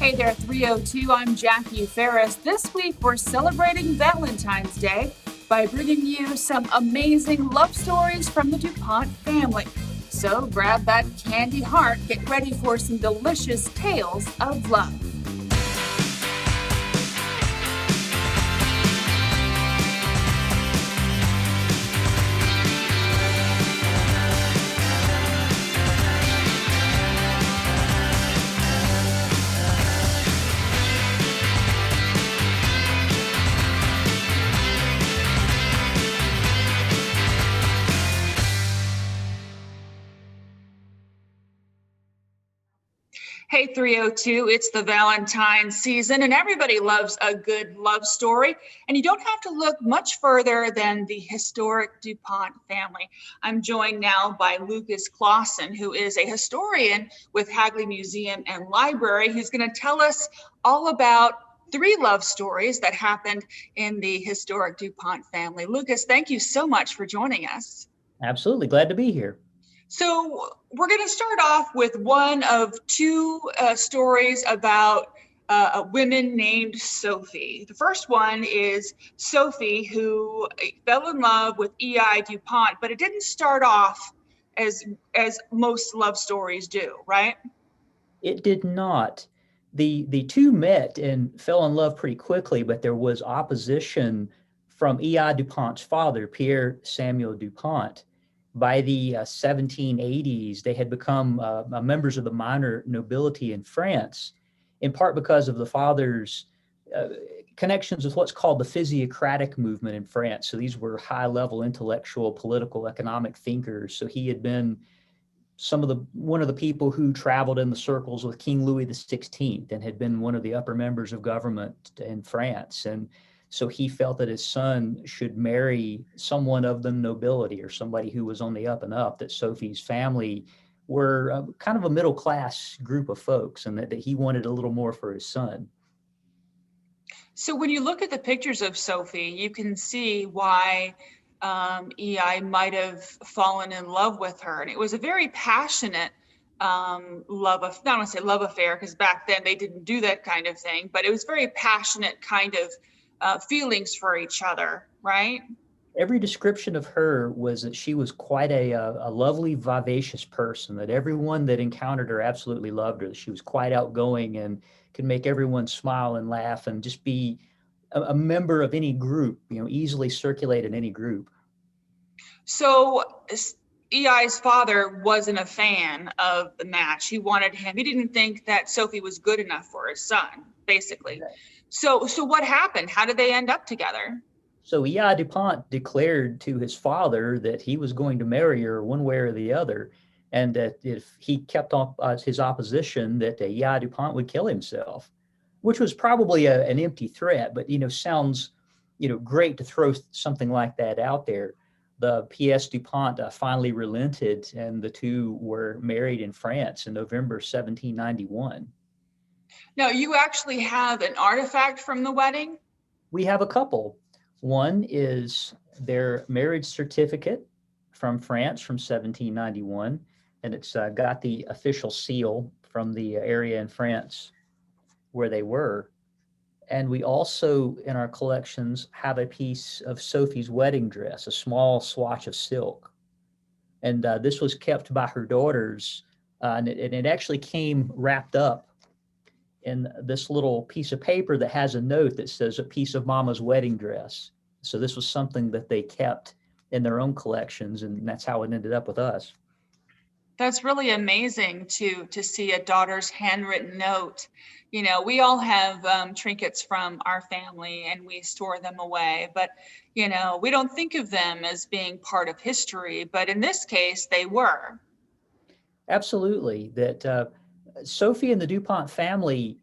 Hey there, 302. I'm Jackie Ferris. This week we're celebrating Valentine's Day by bringing you some amazing love stories from the DuPont family. So grab that candy heart, get ready for some delicious tales of love. Hey, 302, it's the Valentine's season, and everybody loves a good love story. And you don't have to look much further than the historic DuPont family. I'm joined now by Lucas Clausen, who is a historian with Hagley Museum and Library, who's going to tell us all about three love stories that happened in the historic DuPont family. Lucas, thank you so much for joining us. Absolutely. Glad to be here. So we're going to start off with one of two stories about a woman named Sophie. The first one is Sophie, who fell in love with E.I. DuPont, but it didn't start off as most love stories do, right? It did not. The two met and fell in love pretty quickly, but there was opposition from E.I. DuPont's father, Pierre Samuel DuPont. By the 1780s, they had become members of the minor nobility in France, in part because of the father's uh, connections with what's called the physiocratic movement in France. So these were high-level intellectual, political, economic thinkers. So he had been one of the people who traveled in the circles with King Louis XVI and had been one of the upper members of government in France. And so he felt that his son should marry someone of the nobility or somebody who was on the up and up, that Sophie's family were kind of a middle class group of folks, and that he wanted a little more for his son. So when you look at the pictures of Sophie, you can see why EI might have fallen in love with her. And it was a very passionate not want to say love affair, because back then they didn't do that kind of thing, but it was very passionate kind of feelings for each other, right? Every description of her was that she was quite a lovely, vivacious person, that everyone that encountered her absolutely loved her, that she was quite outgoing and could make everyone smile and laugh and just be a member of any group, easily circulate in any group. So EI's father wasn't a fan of the match. He didn't think that Sophie was good enough for his son, basically. So what happened? How did they end up together? So E.I. DuPont declared to his father that he was going to marry her one way or the other, and that if he kept up his opposition, that E.I. DuPont would kill himself, which was probably an empty threat, but sounds great to throw something like that out there. The P.S. DuPont finally relented, and the two were married in France in November 1791. Now, you actually have an artifact from the wedding? We have a couple. One is their marriage certificate from France from 1791, and it's got the official seal from the area in France where they were. And we also, in our collections, have a piece of Sophie's wedding dress, a small swatch of silk. And this was kept by her daughters, and it actually came wrapped up in this little piece of paper that has a note that says a piece of Mama's wedding dress. So this was something that they kept in their own collections, and that's how it ended up with us. That's really amazing to see a daughter's handwritten note. We all have trinkets from our family and we store them away, but we don't think of them as being part of history, but in this case they were. Absolutely. That Sophie and the DuPont family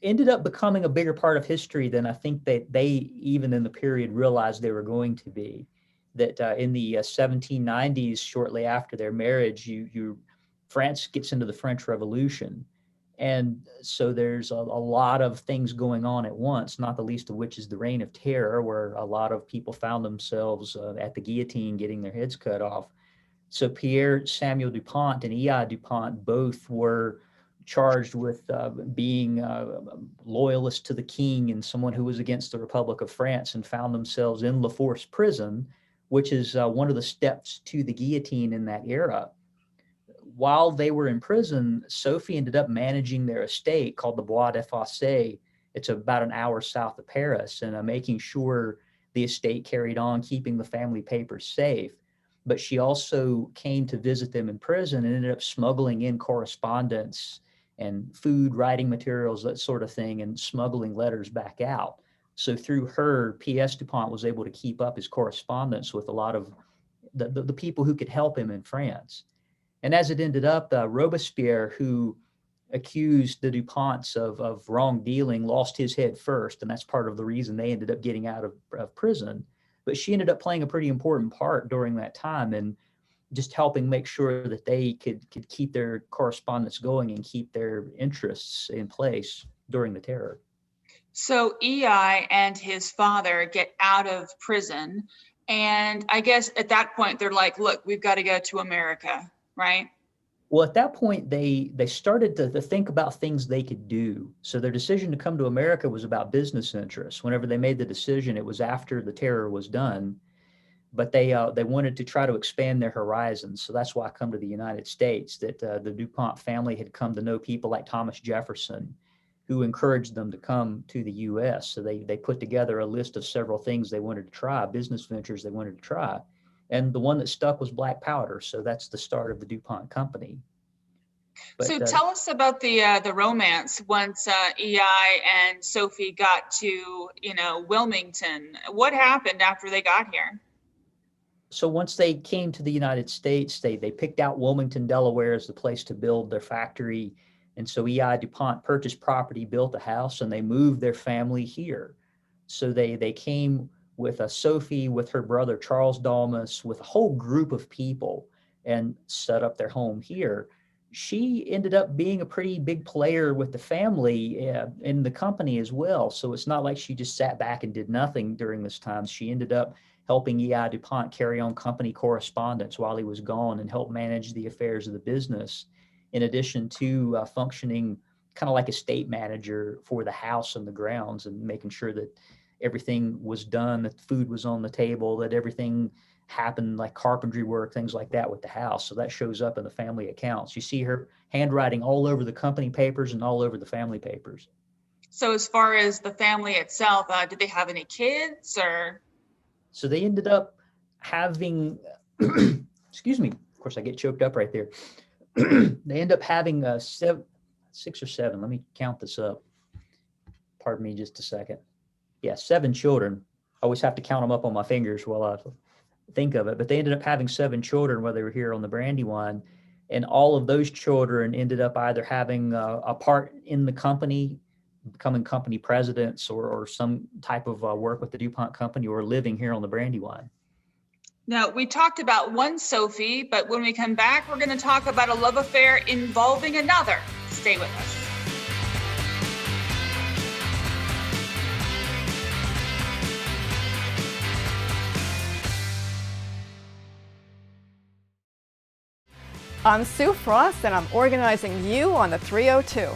ended up becoming a bigger part of history than I think that they even in the period realized they were going to be. That in the 1790s, shortly after their marriage, France gets into the French Revolution. And so there's a lot of things going on at once, not the least of which is the Reign of Terror, where a lot of people found themselves at the guillotine getting their heads cut off. So Pierre Samuel DuPont and E.I. DuPont both were charged with being loyalist to the king and someone who was against the Republic of France, and found themselves in La Force prison, which is one of the steps to the guillotine in that era. While they were in prison, Sophie ended up managing their estate called the Bois de Fossé. It's about an hour south of Paris, and making sure the estate carried on, keeping the family papers safe. But she also came to visit them in prison and ended up smuggling in correspondence and food, writing materials, that sort of thing, and smuggling letters back out. So through her, P.S. DuPont was able to keep up his correspondence with a lot of the people who could help him in France. And as it ended up, Robespierre, who accused the DuPonts of wrong dealing, lost his head first. And that's part of the reason they ended up getting out of prison. But she ended up playing a pretty important part during that time, and just helping make sure that they could keep their correspondence going and keep their interests in place during the terror. So EI and his father get out of prison. And I guess at that point, they're like, look, we've got to go to America, right? Well, at that point, they started to think about things they could do. So their decision to come to America was about business interests. Whenever they made the decision, it was after the terror was done, but they wanted to try to expand their horizons. So that's why I come to the United States. That the DuPont family had come to know people like Thomas Jefferson, who encouraged them to come to the U.S. So they put together a list of several things they wanted to try, business ventures they wanted to try. And the one that stuck was black powder. So that's the start of the DuPont company. So But tell us about the romance once EI and Sophie got to, Wilmington. What happened after they got here? so once they came to the United States, they picked out Wilmington, Delaware as the place to build their factory. And so EI DuPont purchased property, built a house, and they moved their family here. So they came with Sophie, with her brother Charles Dalmas, with a whole group of people, and set up their home here. She ended up being a pretty big player with the family in the company as well. So it's not like she just sat back and did nothing during this time. She ended up helping EI DuPont carry on company correspondence while he was gone, and help manage the affairs of the business, in addition to functioning kind of like a state manager for the house and the grounds, and making sure that everything was done, that food was on the table, that everything happened, like carpentry work, things like that with the house. So that shows up in the family accounts. You see her handwriting all over the company papers and all over the family papers. So as far as the family itself, did they have any kids or? So they ended up having, excuse me, of course I get choked up right there. They end up having 6 or 7. Let me count this up. Pardon me just a second. Yeah, 7 children. I always have to count them up on my fingers while I think of it. But they ended up having 7 children while they were here on the Brandywine. And all of those children ended up either having a part in the company, becoming company presidents, or some type of work with the DuPont company, or living here on the Brandywine. Now, we talked about one Sophie, but when we come back, we're going to talk about a love affair involving another. Stay with us. I'm Sue Frost, and I'm organizing you on the 302.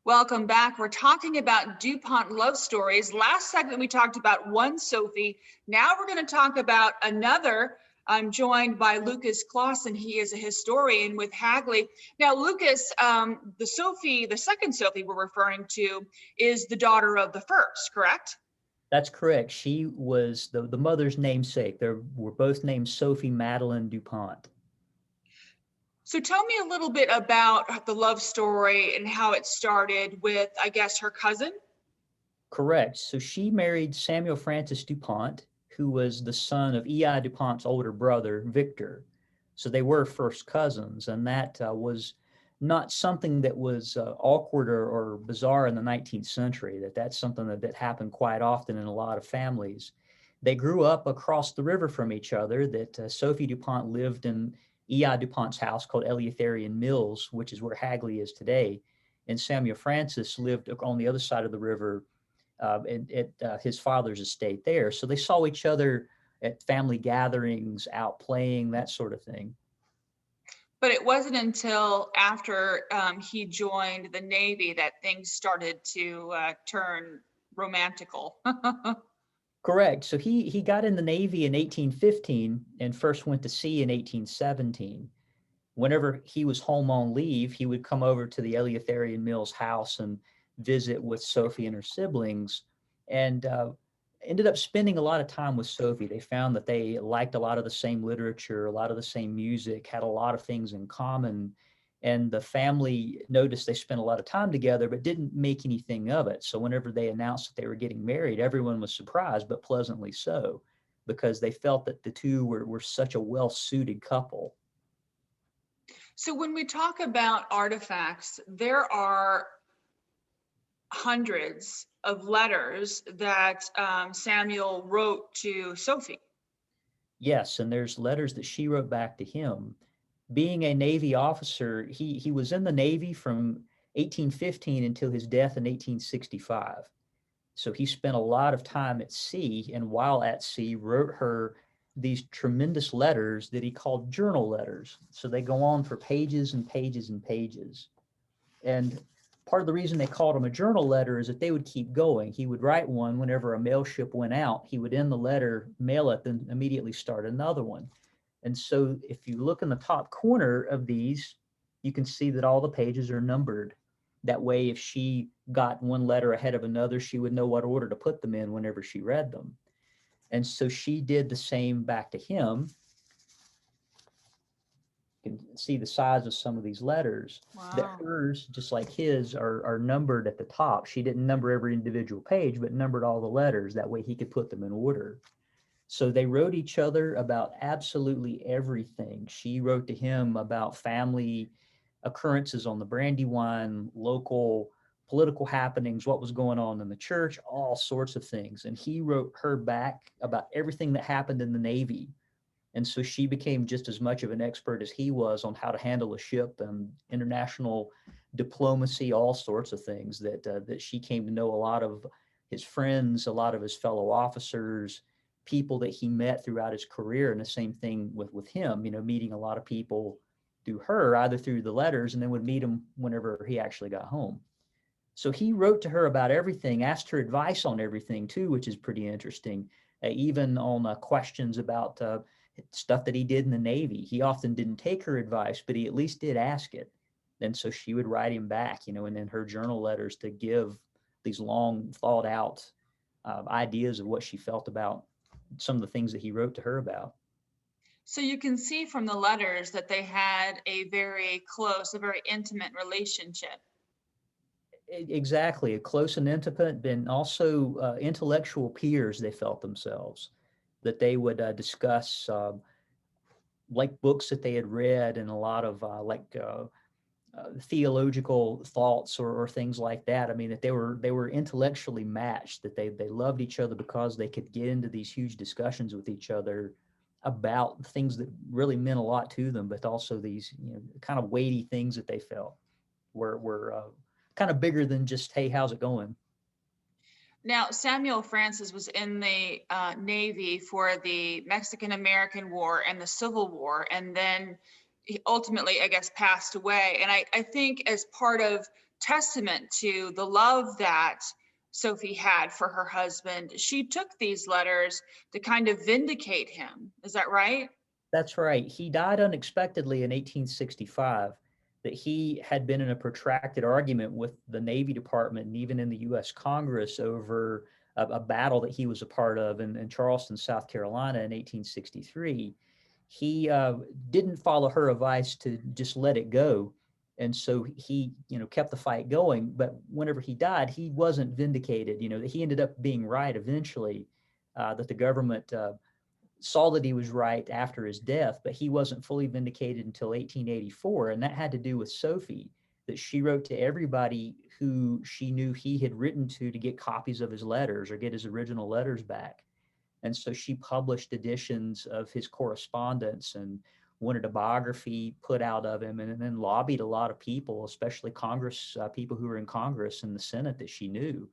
Welcome back. We're talking about DuPont love stories. Last segment, we talked about one Sophie. Now we're going to talk about another. I'm joined by Lucas Clausen. He is a historian with Hagley. Now, Lucas, the second Sophie we're referring to is the daughter of the first, correct? That's correct. She was the mother's namesake. They were both named Sophie Madeline DuPont. So tell me a little bit about the love story and how it started with, I guess, her cousin. Correct. So she married Samuel Francis DuPont, who was the son of E.I. DuPont's older brother, Victor. So they were first cousins, and that was not something that was awkward or bizarre in the 19th century. That's something that happened quite often in a lot of families. They grew up across the river from each other. That Sophie DuPont lived in E.I. DuPont's house called Eleutherian Mills, which is where Hagley is today. And Samuel Francis lived on the other side of the river at his father's estate there. So they saw each other at family gatherings, out playing, that sort of thing. But it wasn't until after he joined the Navy that things started to turn romantical. Correct. So he got in the Navy in 1815 and first went to sea in 1817. Whenever he was home on leave, he would come over to the Eleutherian Mills house and visit with Sophie and her siblings, and ended up spending a lot of time with Sophie. They found that they liked a lot of the same literature, a lot of the same music, had a lot of things in common. And the family noticed they spent a lot of time together, but didn't make anything of it. So whenever they announced that they were getting married, everyone was surprised, but pleasantly so, because they felt that the two were such a well-suited couple. So when we talk about artifacts, there are hundreds of letters that Samuel wrote to Sophie. Yes, and there's letters that she wrote back to him. Being a Navy officer, he was in the Navy from 1815 until his death in 1865. So he spent a lot of time at sea, and while at sea, wrote her these tremendous letters that he called journal letters. So they go on for pages and pages and pages. And part of the reason they called them a journal letter is that they would keep going. He would write one whenever a mail ship went out. He would end the letter, mail it, then immediately start another one. And so if you look in the top corner of these, you can see that all the pages are numbered. That way, if she got one letter ahead of another, she would know what order to put them in whenever she read them. And so she did the same back to him. You can see the size of some of these letters. That Wow. hers, just like his, are numbered at the top. She didn't number every individual page, but numbered all the letters. That way he could put them in order. So they wrote each other about absolutely everything. She wrote to him about family occurrences on the Brandywine, local political happenings, what was going on in the church, all sorts of things. And he wrote her back about everything that happened in the Navy. And so she became just as much of an expert as he was on how to handle a ship and international diplomacy, all sorts of things that she came to know a lot of his friends, a lot of his fellow officers, people that he met throughout his career. And the same thing with him, meeting a lot of people through her, either through the letters, and then would meet him whenever he actually got home. So he wrote to her about everything, asked her advice on everything too, which is pretty interesting, even on questions about stuff that he did in the Navy. He often didn't take her advice, but he at least did ask it. And so she would write him back, and in her journal letters to give these long thought out ideas of what she felt about some of the things that he wrote to her about. So you can see from the letters that they had a very close, a very intimate relationship. Exactly, a close and intimate, but also intellectual peers, they felt themselves, that they would discuss like books that they had read and a lot of theological thoughts or things like that. I mean, that they were intellectually matched, that they loved each other because they could get into these huge discussions with each other about things that really meant a lot to them, but also these kind of weighty things that they felt were kind of bigger than just, hey, how's it going? Now, Samuel Francis was in the Navy for the Mexican-American War and the Civil War, and then he ultimately, I guess, passed away. And I think as part of testament to the love that Sophie had for her husband, she took these letters to kind of vindicate him. Is that right? That's right. He died unexpectedly in 1865. That he had been in a protracted argument with the Navy Department and even in the U.S. Congress over a battle that he was a part of in Charleston, South Carolina in 1863. He didn't follow her advice to just let it go. And so he, kept the fight going. But whenever he died, he wasn't vindicated, that he ended up being right eventually, that the government saw that he was right after his death, but he wasn't fully vindicated until 1884. And that had to do with Sophie, that she wrote to everybody who she knew he had written to get copies of his letters or get his original letters back. And so she published editions of his correspondence and wanted a biography put out of him, and then lobbied a lot of people, especially Congress, people who were in Congress and the Senate that she knew.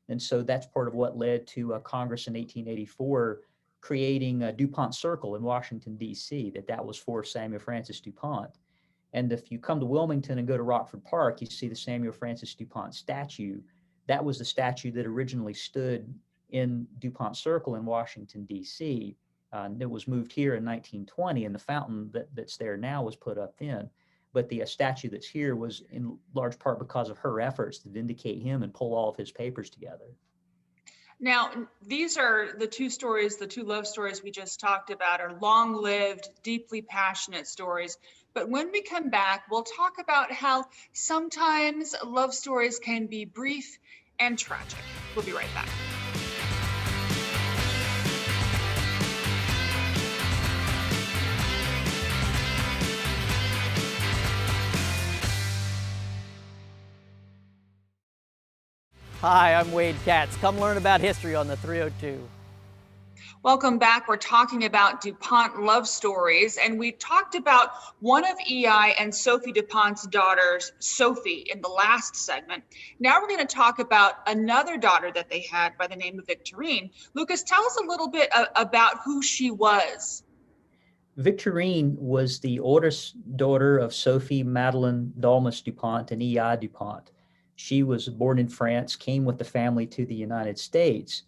And so that's part of what led to Congress in 1884 creating a DuPont Circle in Washington, D.C., that was for Samuel Francis DuPont. And if you come to Wilmington and go to Rockford Park, you see the Samuel Francis DuPont statue. That was the statue that originally stood in DuPont Circle in Washington, D.C. It was moved here in 1920, and the fountain that's there now was put up then. But the statue that's here was in large part because of her efforts to vindicate him and pull all of his papers together. Now, these are the two stories, the two love stories we just talked about are long-lived, deeply passionate stories. But when we come back, we'll talk about how sometimes love stories can be brief and tragic. We'll be right back. Hi, I'm Wade Katz. Come learn about history on the 302. Welcome back. We're talking about DuPont love stories, and we talked about one of EI and Sophie DuPont's daughters, Sophie, in the last segment. Now we're going to talk about another daughter that they had by the name of Victorine. Lucas, tell us a little bit about who she was. Victorine was the oldest daughter of Sophie Madeleine Dalmas DuPont and EI DuPont. She was born in France, came with the family to the United States.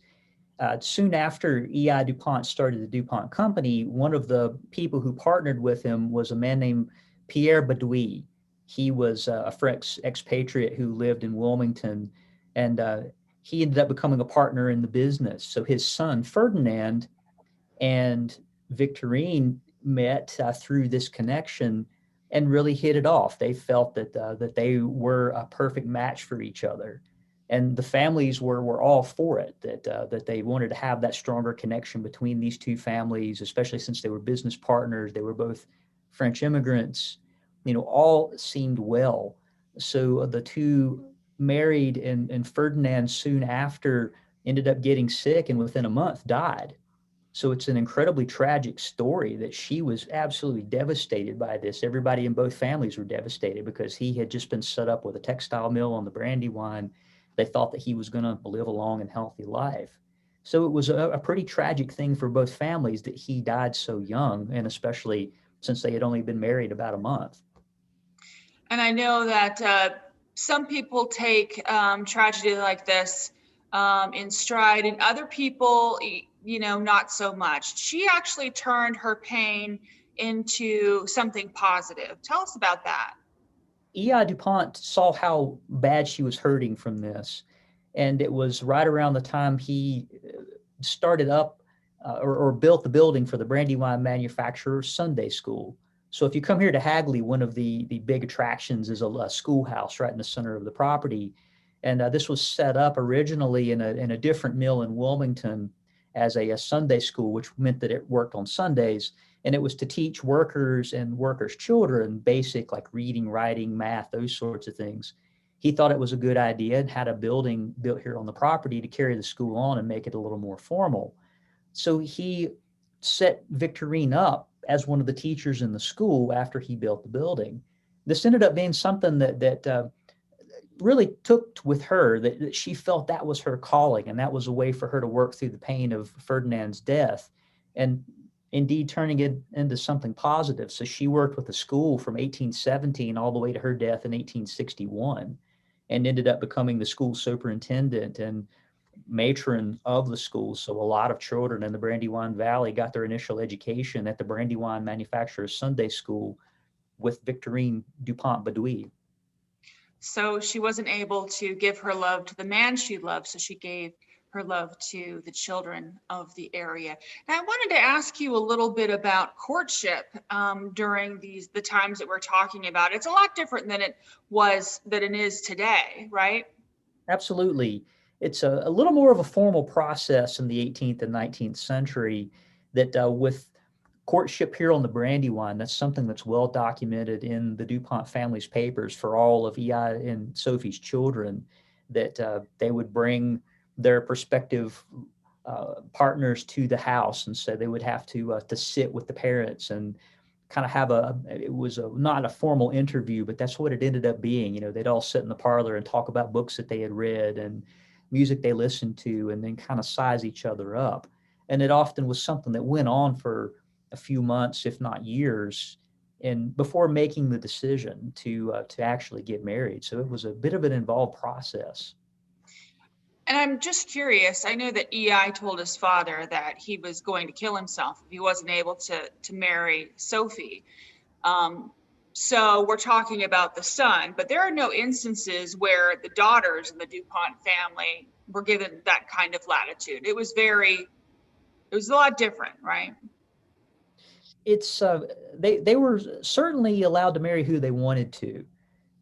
Soon after EI DuPont started the DuPont company, one of the people who partnered with him was a man named Pierre Baudouin. He was a French expatriate who lived in Wilmington, and he ended up becoming a partner in the business. So his son, Ferdinand, and Victorine met through this connection and really hit it off. They felt that they were a perfect match for each other. And the families were all for it, that they wanted to have that stronger connection between these two families, especially since they were business partners. They were both French immigrants, all seemed well. So the two married, and Ferdinand soon after ended up getting sick and within a month died. So it's an incredibly tragic story that she was absolutely devastated by this. Everybody in both families were devastated because he had just been set up with a textile mill on the Brandywine. They thought that he was going to live a long and healthy life. So it was a pretty tragic thing for both families that he died so young, and especially since they had only been married about a month. And I know that some people take tragedy like this in stride, and other people, not so much. She actually turned her pain into something positive. Tell us about that. EI DuPont saw how bad she was hurting from this. And it was right around the time he started up or built the building for the Brandywine manufacturer's Sunday school. So if you come here to Hagley, one of the big attractions is a schoolhouse right in the center of the property. And this was set up originally in a different mill in Wilmington as a Sunday school, which meant that it worked on Sundays. And it was to teach workers and workers' children basic like reading, writing, math, those sorts of things. He thought it was a good idea and had a building built here on the property to carry the school on and make it a little more formal. So he set Victorine up as one of the teachers in the school after he built the building. This ended up being something that really took with her, that she felt that was her calling, and that was a way for her to work through the pain of Ferdinand's death, and indeed turning it into something positive. So she worked with the school from 1817 all the way to her death in 1861, and ended up becoming the school superintendent and matron of the school. So a lot of children in the Brandywine Valley got their initial education at the Brandywine Manufacturer's Sunday School with Victorine DuPont Baudouin. So she wasn't able to give her love to the man she loved, so she gave her love to the children of the area. Now, I wanted to ask you a little bit about courtship during the times that we're talking about. It's a lot different than it is today, right? Absolutely. It's a little more of a formal process in the 18th and 19th century that with courtship here on the Brandywine, that's something that's well documented in the DuPont family's papers for all of EI and Sophie's children, that they would bring their prospective partners to the house, and so they would have to sit with the parents and kind of have it was not a formal interview, but that's what it ended up being. They'd all sit in the parlor and talk about books that they had read and music they listened to, and then kind of size each other up. And it often was something that went on for a few months, if not years. and before making the decision to actually get married. So it was a bit of an involved process. And I'm just curious, I know that EI told his father that he was going to kill himself if he wasn't able to marry Sophie. So we're talking about the son, but there are no instances where the daughters in the DuPont family were given that kind of latitude. It was a lot different, right? It's they were certainly allowed to marry who they wanted to.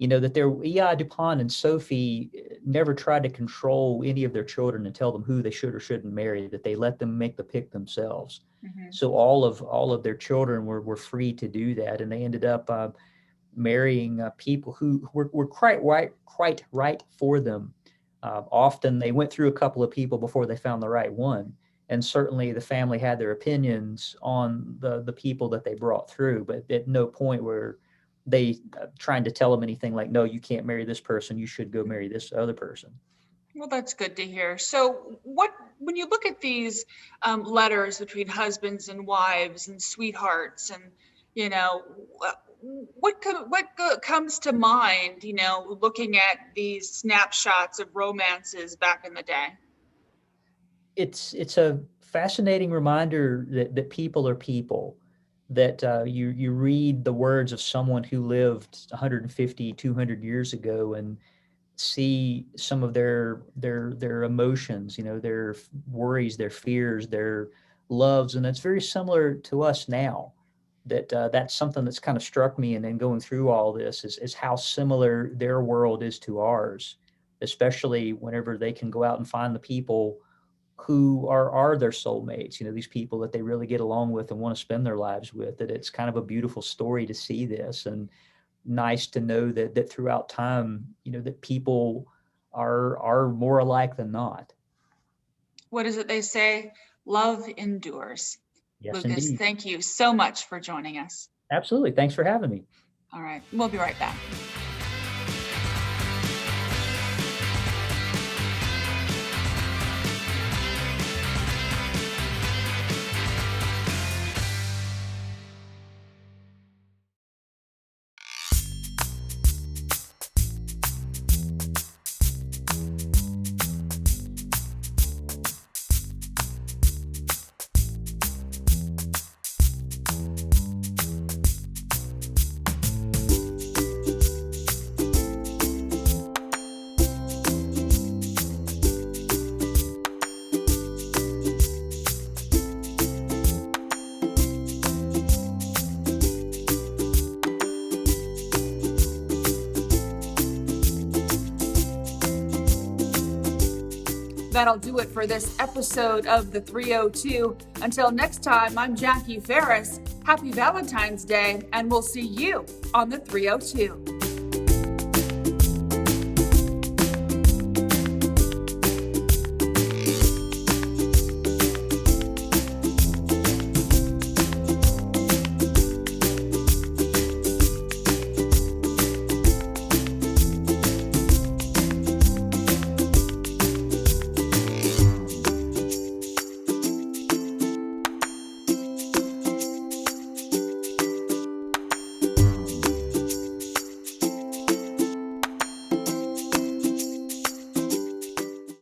That their E.I. DuPont and Sophie never tried to control any of their children and tell them who they should or shouldn't marry, that they let them make the pick themselves. Mm-hmm. So all of their children were free to do that, and they ended up marrying people who were quite right for them. Often they went through a couple of people before they found the right one. And certainly the family had their opinions on the people that they brought through, but at no point were they trying to tell them anything like, no, you can't marry this person, you should go marry this other person. Well, that's good to hear. So when you look at these letters between husbands and wives and sweethearts, and, what comes to mind, looking at these snapshots of romances back in the day? It's a fascinating reminder that people are people, that you read the words of someone who lived 150, 200 years ago and see some of their emotions, their worries, their fears, their loves. And it's very similar to us now. That's something that's kind of struck me. And then going through all this is how similar their world is to ours, especially whenever they can go out and find the people who are their soulmates, these people that they really get along with and want to spend their lives with. That it's kind of a beautiful story to see this, and nice to know that throughout time, that people are more alike than not. What is it they say? Love endures. Yes, Lucas, indeed. thank you so much for joining us. Absolutely. Thanks for having me. All right, we'll be right back. That'll do it for this episode of the 302. Until next time, I'm Jackie Ferris. Happy Valentine's Day, and we'll see you on the 302.